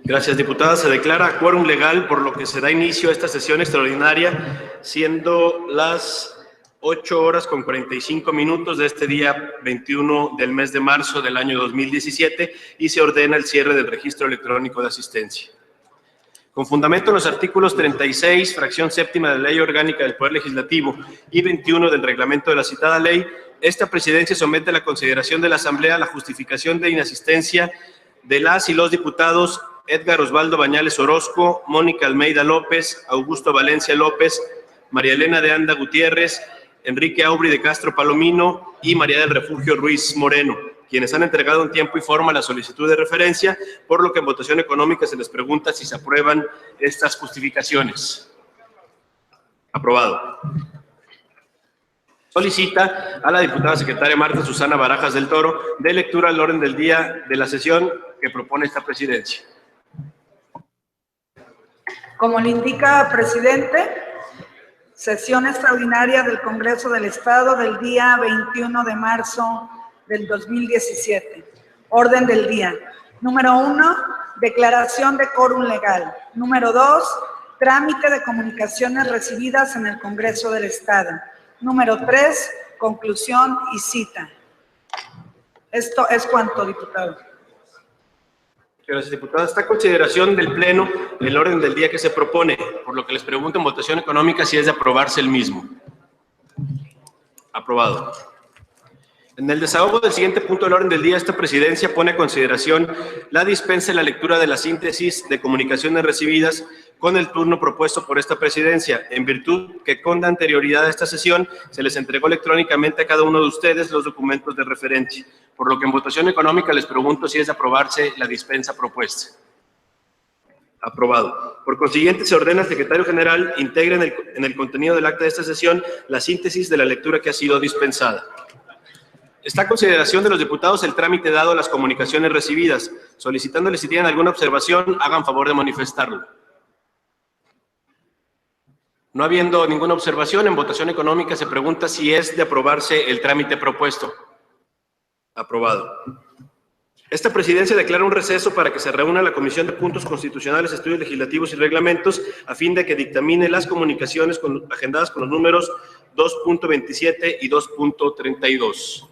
Gracias, diputada. Se declara quórum legal, por lo que se da inicio a esta sesión extraordinaria, siendo las 8:45 de este día 21 del mes de marzo del año 2017, y se ordena el cierre del registro electrónico de asistencia. Con fundamento en los artículos 36, fracción séptima de la Ley Orgánica del Poder Legislativo y 21 del reglamento de la citada ley, esta presidencia somete a la consideración de la Asamblea la justificación de inasistencia de las y los diputados Edgar Osvaldo Bañales Orozco, Mónica Almeida López, Augusto Valencia López, María Elena de Anda Gutiérrez, Enrique Aubry de Castro Palomino y María del Refugio Ruiz Moreno, quienes han entregado en tiempo y forma la solicitud de referencia, por lo que en votación económica se les pregunta si se aprueban estas justificaciones. Aprobado. Solicita a la diputada secretaria Marta Susana Barajas del Toro de lectura al orden del día de la sesión que propone esta presidencia. Como le indica, presidente, sesión extraordinaria del Congreso del Estado del día 21 de marzo del 2017. Orden del día. Número 1, declaración de quórum legal. Número 2, trámite de comunicaciones recibidas en el Congreso del Estado. Número 3, conclusión y cita. Esto es cuanto, diputado. Gracias, diputada. Está a consideración del Pleno el orden del día que se propone, por lo que les pregunto en votación económica si es de aprobarse el mismo. Aprobado. En el desahogo del siguiente punto del orden del día, esta presidencia pone a consideración la dispensa y la lectura de la síntesis de comunicaciones recibidas con el turno propuesto por esta presidencia, en virtud que con anterioridad a esta sesión se les entregó electrónicamente a cada uno de ustedes los documentos de referencia, por lo que en votación económica les pregunto si es de aprobarse la dispensa propuesta. Aprobado. Por consiguiente, se ordena al secretario general integre en el contenido del acta de esta sesión la síntesis de la lectura que ha sido dispensada. Está a consideración de los diputados el trámite dado a las comunicaciones recibidas. Solicitándoles si tienen alguna observación, hagan favor de manifestarlo. No habiendo ninguna observación, en votación económica se pregunta si es de aprobarse el trámite propuesto. Aprobado. Esta presidencia declara un receso para que se reúna la Comisión de Puntos Constitucionales, Estudios Legislativos y Reglamentos a fin de que dictamine las comunicaciones agendadas con los números 2.27 y 2.32.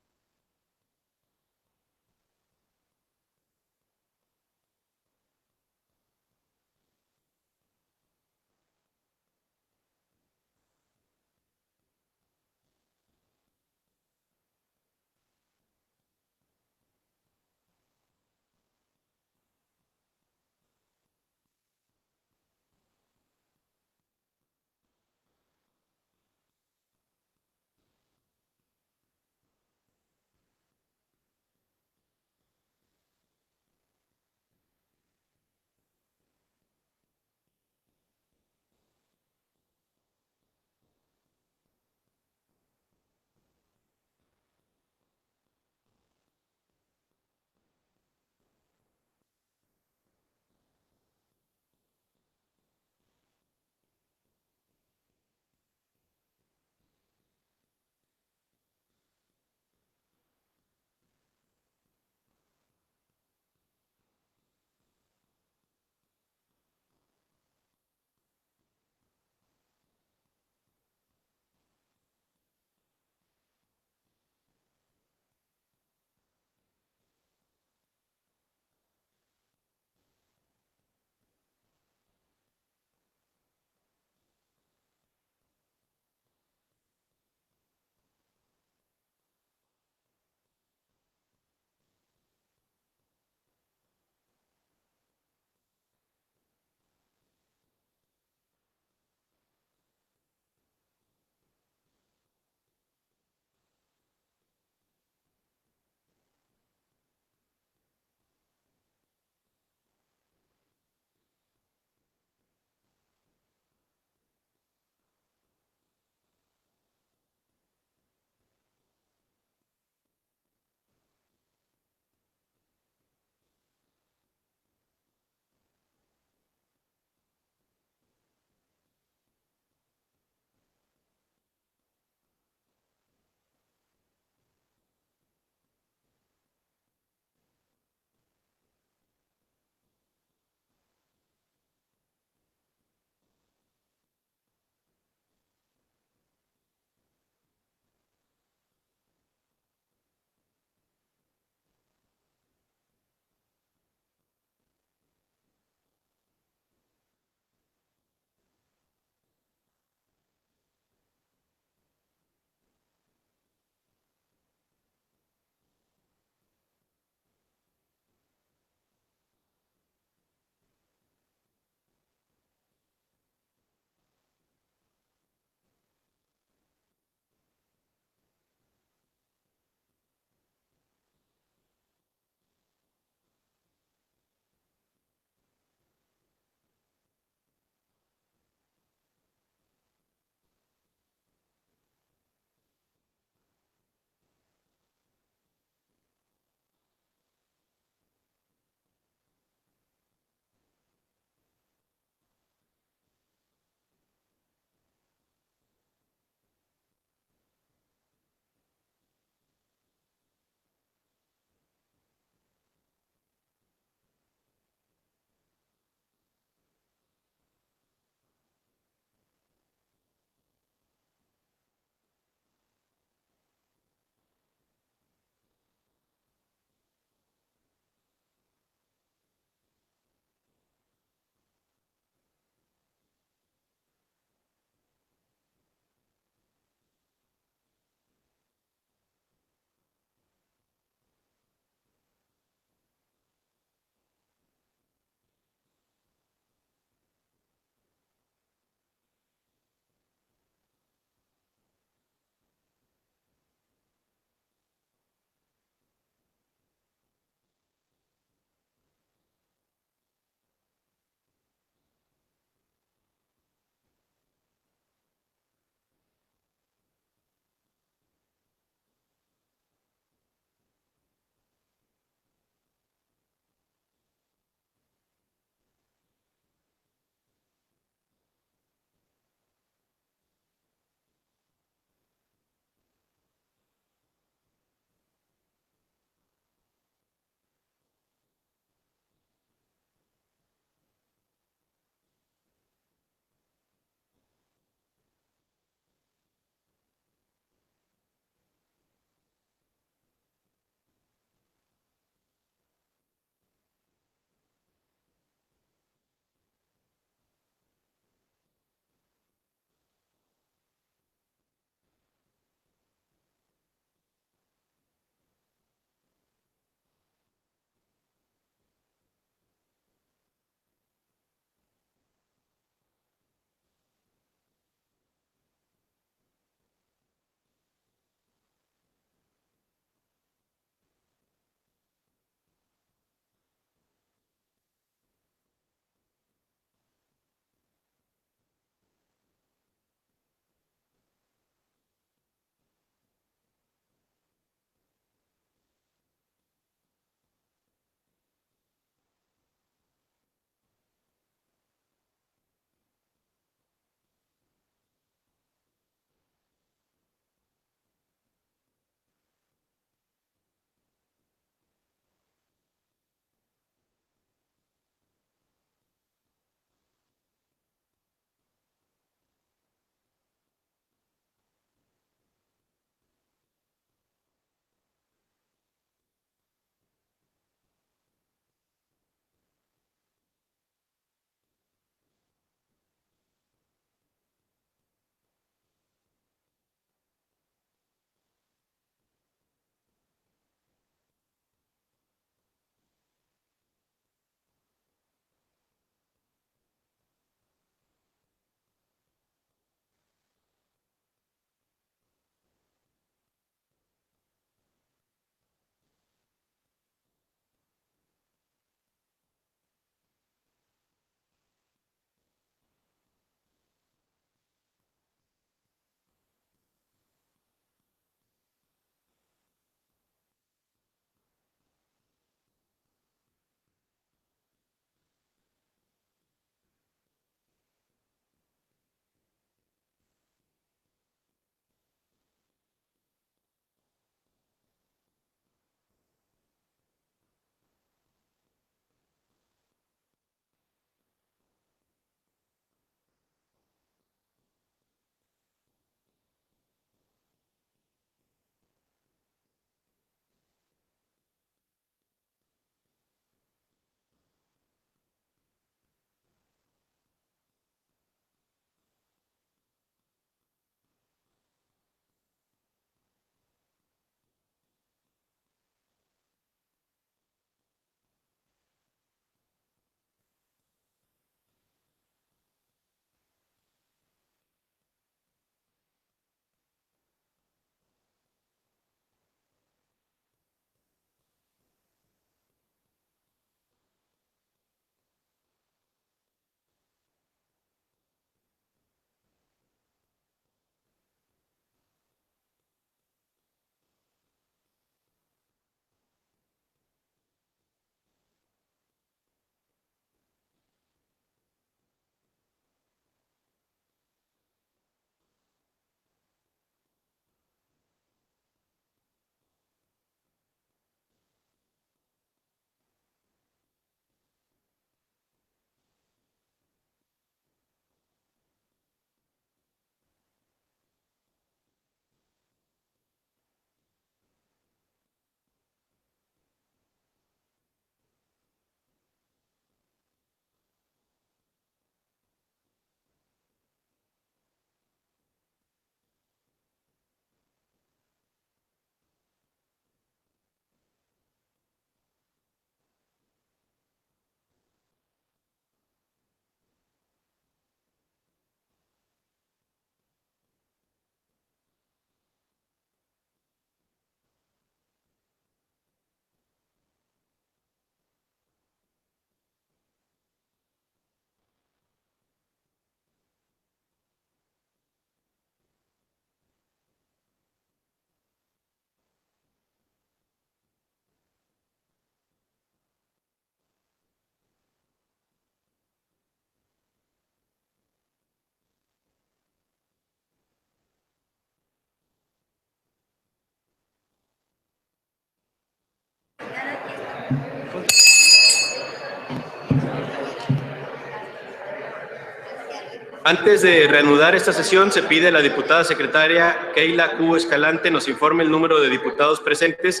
Antes de reanudar esta sesión, se pide a la diputada secretaria Keila Q. Escalante nos informe el número de diputados presentes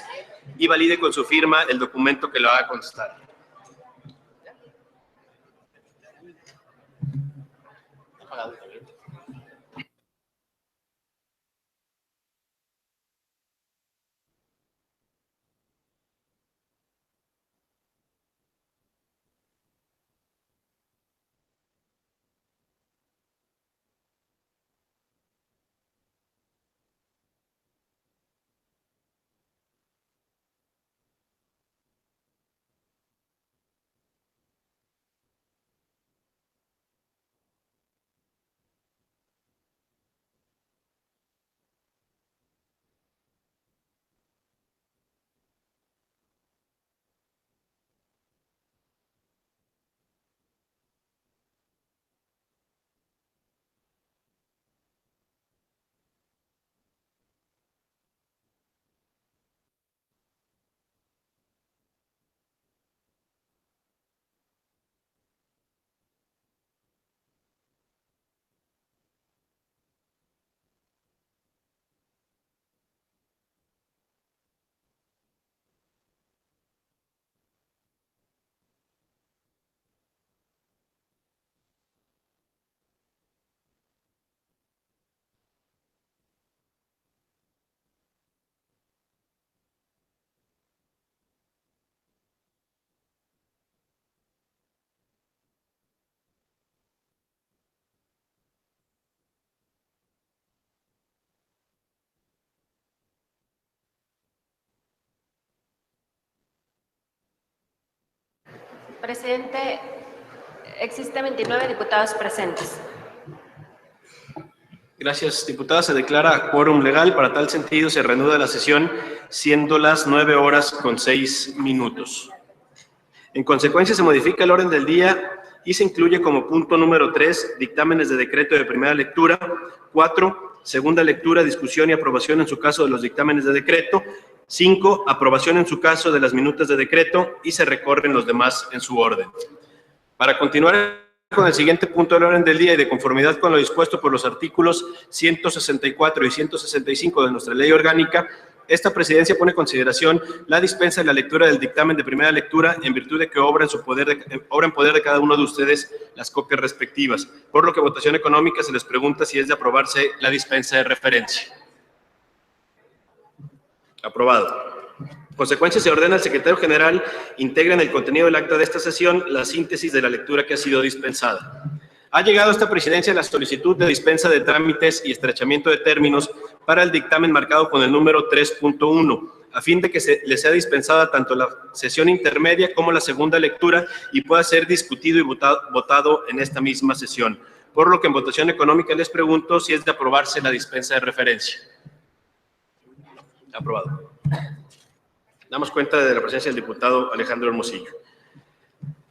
y valide con su firma el documento que lo haga constar. Presidente, existen 29 diputados presentes. Gracias, diputada. Se declara quórum legal. Para tal sentido, se reanuda la sesión, siendo las 9:06. En consecuencia, se modifica el orden del día y se incluye como punto número 3, dictámenes de decreto de primera lectura; 4, segunda lectura, discusión y aprobación en su caso de los dictámenes de decreto; 5, aprobación en su caso de las minutas de decreto, y se recorren los demás en su orden. Para continuar con el siguiente punto del orden del día y de conformidad con lo dispuesto por los artículos 164 y 165 de nuestra ley orgánica, esta presidencia pone en consideración la dispensa de la lectura del dictamen de primera lectura, en virtud de que obra en poder de cada uno de ustedes las copias respectivas, por lo que votación económica se les pregunta si es de aprobarse la dispensa de referencia. Aprobado. En consecuencia, se ordena al secretario general integre en el contenido del acta de esta sesión la síntesis de la lectura que ha sido dispensada. Ha llegado a esta presidencia la solicitud de dispensa de trámites y estrechamiento de términos para el dictamen marcado con el número 3.1, a fin de que le sea dispensada tanto la sesión intermedia como la segunda lectura y pueda ser discutido y votado en esta misma sesión. Por lo que en votación económica les pregunto si es de aprobarse la dispensa de referencia. Aprobado. Damos cuenta de la presencia del diputado Alejandro Hermosillo.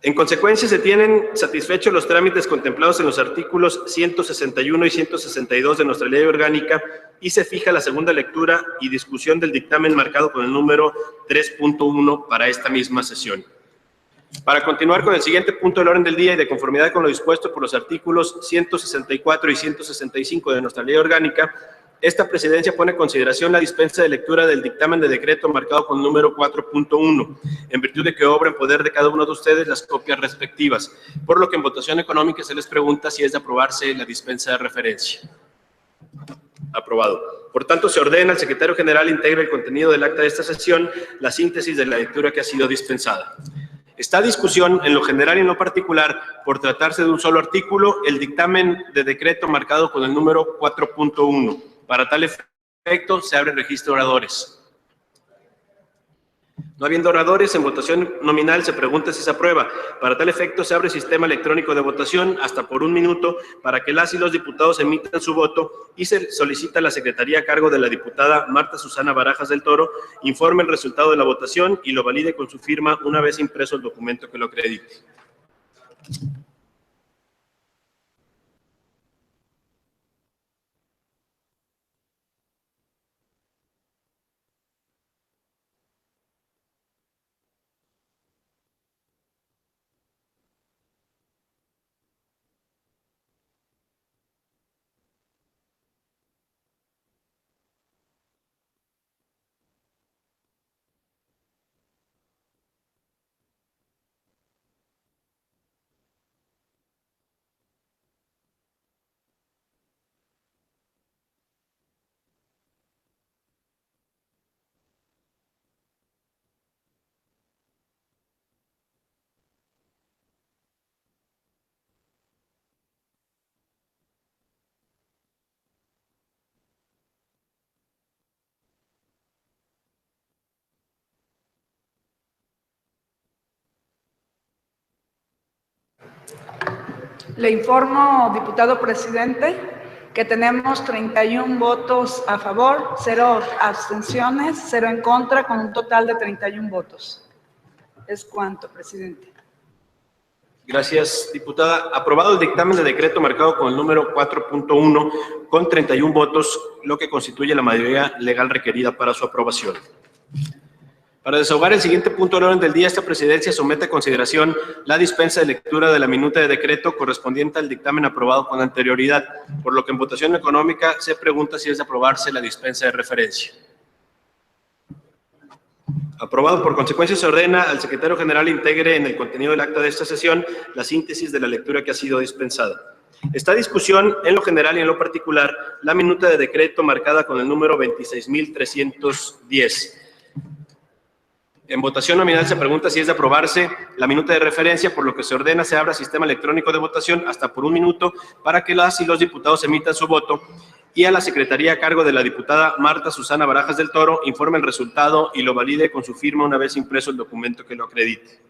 En consecuencia, se tienen satisfechos los trámites contemplados en los artículos 161 y 162 de nuestra ley orgánica y se fija la segunda lectura y discusión del dictamen marcado con el número 3.1 para esta misma sesión. Para continuar con el siguiente punto del orden del día y de conformidad con lo dispuesto por los artículos 164 y 165 de nuestra ley orgánica, esta presidencia pone en consideración la dispensa de lectura del dictamen de decreto marcado con el número 4.1, en virtud de que obra en poder de cada uno de ustedes las copias respectivas, por lo que en votación económica se les pregunta si es de aprobarse la dispensa de referencia. Aprobado. Por tanto, se ordena al secretario general integre el contenido del acta de esta sesión, la síntesis de la lectura que ha sido dispensada. Esta discusión, en lo general y en lo particular, por tratarse de un solo artículo, el dictamen de decreto marcado con el número 4.1. Para tal efecto, se abre registro de oradores. No habiendo oradores, en votación nominal se pregunta si se aprueba. Para tal efecto, se abre sistema electrónico de votación hasta por 1 minuto para que las y los diputados emitan su voto y se solicita a la secretaría a cargo de la diputada Marta Susana Barajas del Toro informe el resultado de la votación y lo valide con su firma una vez impreso el documento que lo acredite. Le informo, diputado presidente, que tenemos 31 votos a favor, 0 abstenciones, 0 en contra, con un total de 31 votos. Es cuanto, presidente. Gracias, diputada. Aprobado el dictamen de decreto marcado con el número 4.1 con 31 votos, lo que constituye la mayoría legal requerida para su aprobación. Para desahogar el siguiente punto del orden del día, esta presidencia somete a consideración la dispensa de lectura de la minuta de decreto correspondiente al dictamen aprobado con anterioridad, por lo que en votación económica se pregunta si es de aprobarse la dispensa de referencia. Aprobado. Por consecuencia, se ordena al secretario general integre en el contenido del acta de esta sesión la síntesis de la lectura que ha sido dispensada. Está a discusión en lo general y en lo particular la minuta de decreto marcada con el número 26.310. En votación nominal se pregunta si es de aprobarse la minuta de referencia, por lo que se ordena se abra sistema electrónico de votación hasta por 1 minuto para que las y los diputados emitan su voto, y a la secretaría a cargo de la diputada Marta Susana Barajas del Toro informe el resultado y lo valide con su firma una vez impreso el documento que lo acredite.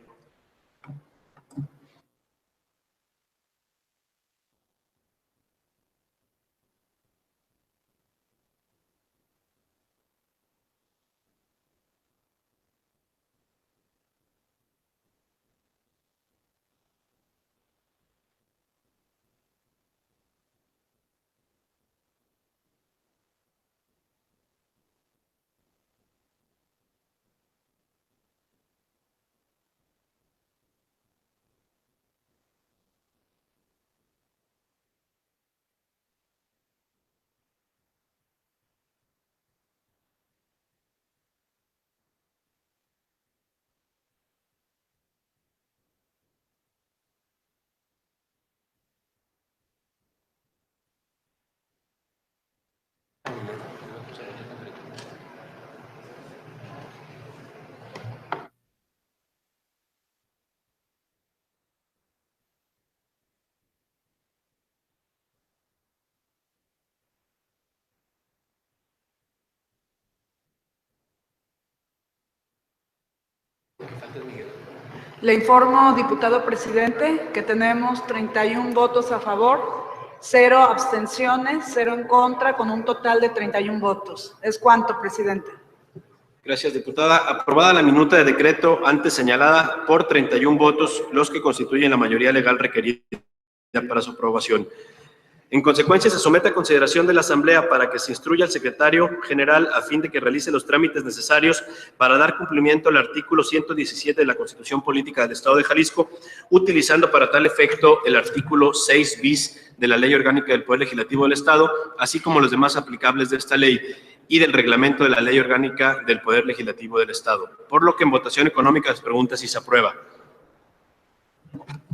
Le informo, diputado presidente, que tenemos 31 votos a favor, 0 abstenciones, 0 en contra, con un total de 31 votos. Es cuanto, presidente. Gracias, diputada. Aprobada la minuta de decreto antes señalada por 31 votos, los que constituyen la mayoría legal requerida para su aprobación. En consecuencia, se somete a consideración de la Asamblea para que se instruya al secretario general a fin de que realice los trámites necesarios para dar cumplimiento al artículo 117 de la Constitución Política del Estado de Jalisco, utilizando para tal efecto el artículo 6 bis de la Ley Orgánica del Poder Legislativo del Estado, así como los demás aplicables de esta ley y del reglamento de la Ley Orgánica del Poder Legislativo del Estado. Por lo que en votación económica se pregunta si se aprueba.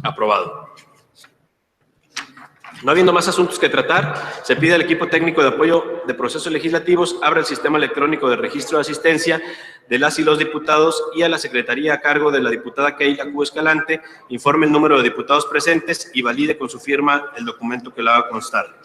Aprobado. No habiendo más asuntos que tratar, se pide al equipo técnico de apoyo de procesos legislativos abra el sistema electrónico de registro de asistencia de las y los diputados, y a la secretaría a cargo de la diputada Keila Q. Escalante informe el número de diputados presentes y valide con su firma el documento que la haga constar.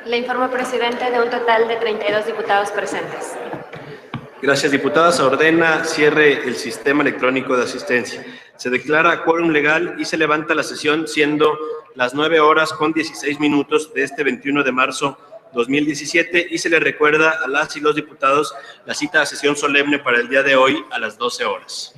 Le informo, presidente, de un total de 32 diputados presentes. Gracias, diputada. Se ordena cierre el sistema electrónico de asistencia. Se declara quórum legal y se levanta la sesión siendo las 9:16 de este 21 de marzo 2017 y se le recuerda a las y los diputados la cita a sesión solemne para el día de hoy a las 12 horas.